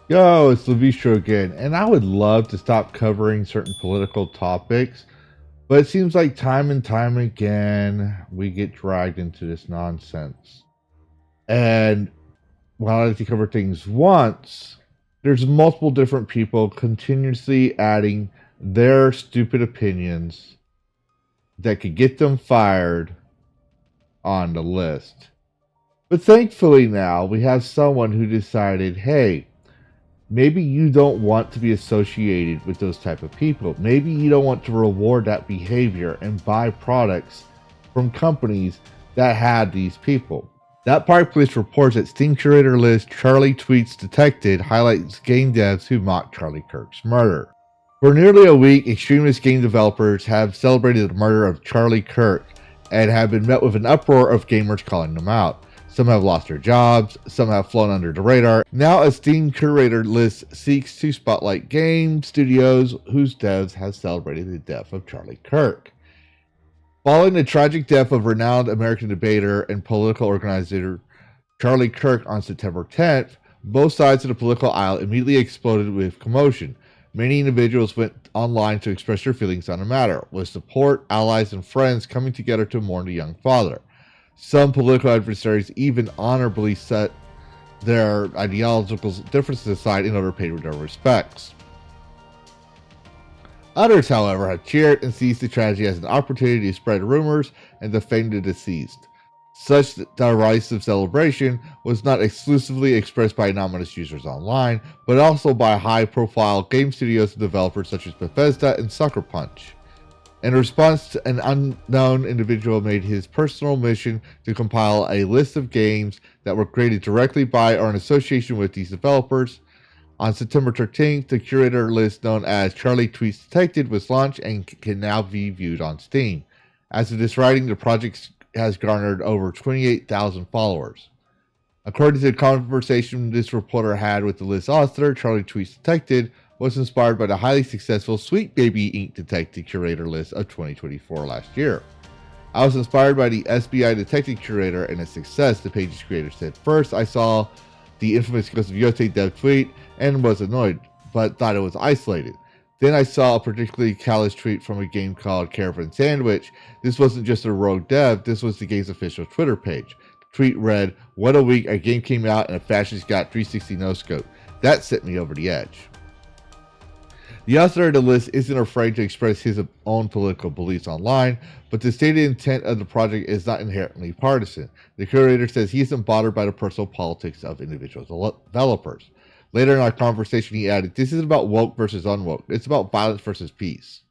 Yo, it's Levisho again, and I would love to stop covering certain political topics, but it seems like time and time again we get dragged into this nonsense. And while I like to cover things once, there's multiple different people continuously adding their stupid opinions that could get them fired on the list. But thankfully now we have someone who decided, hey, maybe you don't want to be associated with those type of people. Maybe you don't want to reward that behavior and buy products from companies that had these people. That Park Police reports that Steam Curator list CharlieTweetsDetrected highlights game devs who mock Charlie Kirk's murder. For nearly a week, extremist game developers have celebrated the murder of Charlie Kirk and have been met with an uproar of gamers calling them out. Some have lost their jobs, some have flown under the radar. Now a Steam Curator list seeks to spotlight game studios whose devs have celebrated the death of Charlie Kirk. Following the tragic death of renowned American debater and political organizer Charlie Kirk on September 10th, both sides of the political aisle immediately exploded with commotion. Many individuals went online to express their feelings on the matter, with support, allies, and friends coming together to mourn the young father. Some political adversaries even honorably set their ideological differences aside in order to pay their respects. Others, however, have cheered and seized the tragedy as an opportunity to spread rumors and defend the deceased. Such derisive celebration was not exclusively expressed by anonymous users online, but also by high-profile game studios and developers such as Bethesda and Sucker Punch. In response, an unknown individual made his personal mission to compile a list of games that were created directly by or in association with these developers. On September 13th, the curator list known as CharlieTweetsDetrected was launched and can now be viewed on Steam. As of this writing, the project has garnered over 28,000 followers. According to the conversation this reporter had with the list author, CharlieTweetsDetrected was inspired by the highly successful Sweet Baby Ink Detective Curator list of 2024 last year. I was inspired by the SBI Detective Curator and its success, the page's creator said. First, I saw the infamous Ghost of Yote dev tweet and was annoyed, but thought it was isolated. Then I saw a particularly callous tweet from a game called Caravan Sandwich. This wasn't just a rogue dev, this was the game's official Twitter page. The tweet read, "What a week, a game came out and a fascist got 360 no-scope. That sent me over the edge." The author of the list isn't afraid to express his own political beliefs online, but the stated intent of the project is not inherently partisan. The curator says he isn't bothered by the personal politics of individual developers. Later in our conversation, he added, "This isn't about woke versus unwoke. It's about violence versus peace."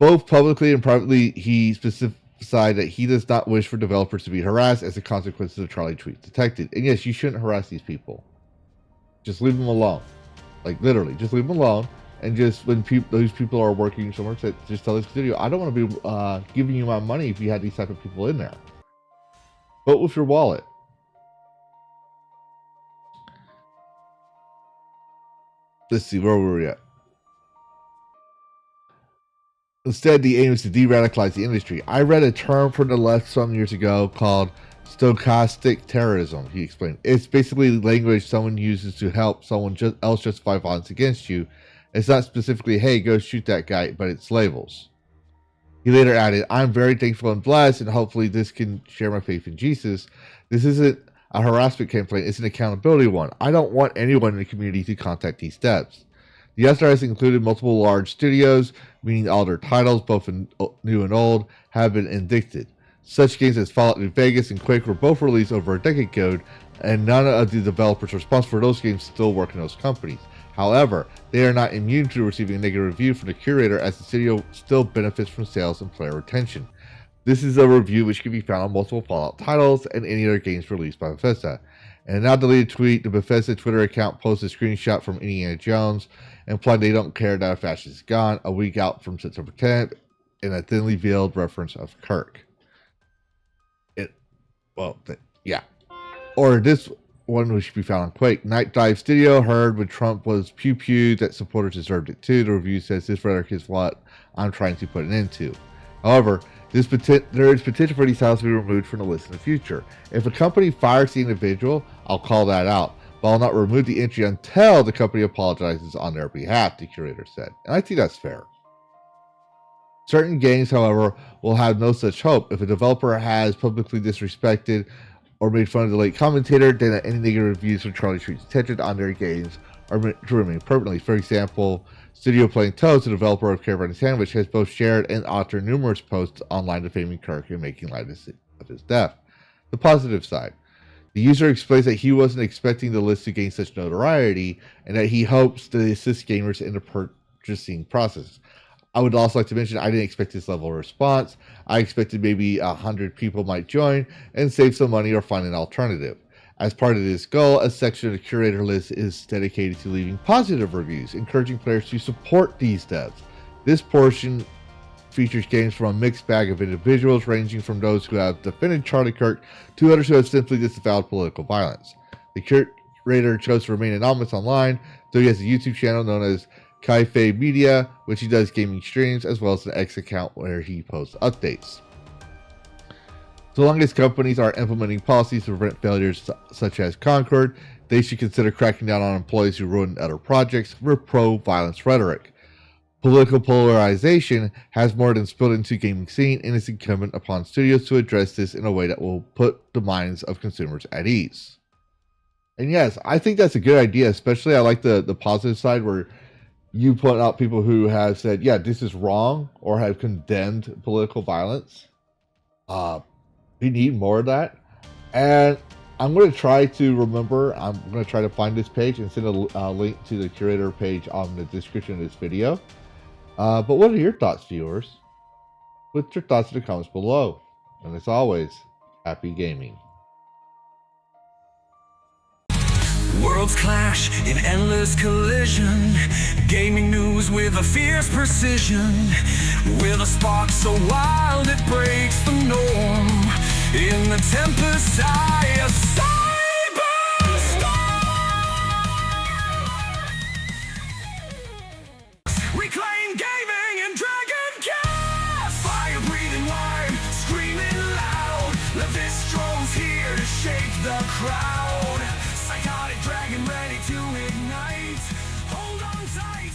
Both publicly and privately, he specified that he does not wish for developers to be harassed as a consequence of CharlieTweetsDetrected. And yes, you shouldn't harass these people. Just leave them alone. Like, literally, just leave them alone. And just when those people are working somewhere, just tell this studio, I don't want to be giving you my money if you had these type of people in there. Vote with your wallet. Let's see, where were we at? Instead, the aim is to de-radicalize the industry. I read a term from the left some years ago called stochastic terrorism, he explained. It's basically language someone uses to help someone else justify violence against you. It's not specifically, hey, go shoot that guy, but it's labels. He later added, I'm very thankful and blessed, and hopefully this can share my faith in Jesus. This isn't a harassment campaign, it's an accountability one. I don't want anyone in the community to contact these devs. The author has included multiple large studios, meaning all their titles, both new and old, have been indicted. Such games as Fallout New Vegas and Quake were both released over a decade ago, and none of the developers responsible for those games still work in those companies. However, they are not immune to receiving a negative review from the curator, as the studio still benefits from sales and player retention. This is a review which can be found on multiple Fallout titles and any other games released by Bethesda. In a now deleted tweet, the Bethesda Twitter account posted a screenshot from Indiana Jones, implying they don't care that a fascist is gone, a week out from September 10th, in a thinly veiled reference of Kirk. Yeah. Or this one, which should be found on Quake. Night Dive Studio heard when Trump was pew-pewed that supporters deserved it too. The review says this rhetoric is what I'm trying to put an end to. However, there is potential for these titles to be removed from the list in the future. If a company fires the individual, I'll call that out. but I'll not remove the entry until the company apologizes on their behalf, the curator said. And I think that's fair. Certain games, however, will have no such hope. If a developer has publicly disrespected or made fun of the late commentator, then any negative reviews from CharlieTweetsDetrected on their games are meant to remain permanently. For example, Studio Playing Toast, the developer of Caravan Sandwich, has both shared and authored numerous posts online defaming Kirk and making light of his death. The positive side. The user explains that he wasn't expecting the list to gain such notoriety and that he hopes to assist gamers in the purchasing process. I would also like to mention I didn't expect this level of response. I expected maybe 100 people might join and save some money or find an alternative. As part of this goal, a section of the curator list is dedicated to leaving positive reviews, encouraging players to support these devs. This portion features games from a mixed bag of individuals, ranging from those who have defended Charlie Kirk to others who have simply disavowed political violence. The curator chose to remain anonymous online, though he has a YouTube channel known as Kaife Media, which he does gaming streams, as well as an X account where he posts updates. So long as companies are implementing policies to prevent failures such as Concord, they should consider cracking down on employees who ruin other projects with pro-violence rhetoric. Political polarization has more than spilled into the gaming scene, and it's incumbent upon studios to address this in a way that will put the minds of consumers at ease. And yes, I think that's a good idea, especially I like the positive side where you point out people who have said, yeah, this is wrong, or have condemned political violence. We need more of that. And I'm going to try to remember, I'm going to try to find this page and send a link to the curator page on the description of this video. But what are your thoughts, viewers? Put your thoughts in the comments below. And as always, happy gaming. Worlds clash in endless collision. Gaming news with a fierce precision. With a spark so wild it breaks the norm. In the tempest eye of cyberstorm. Reclaim gaming and dragon cast. Fire breathing wide, screaming loud. Levistro's here to shake the crowd. Psychotic dragon ready to ignite. Hold on tight.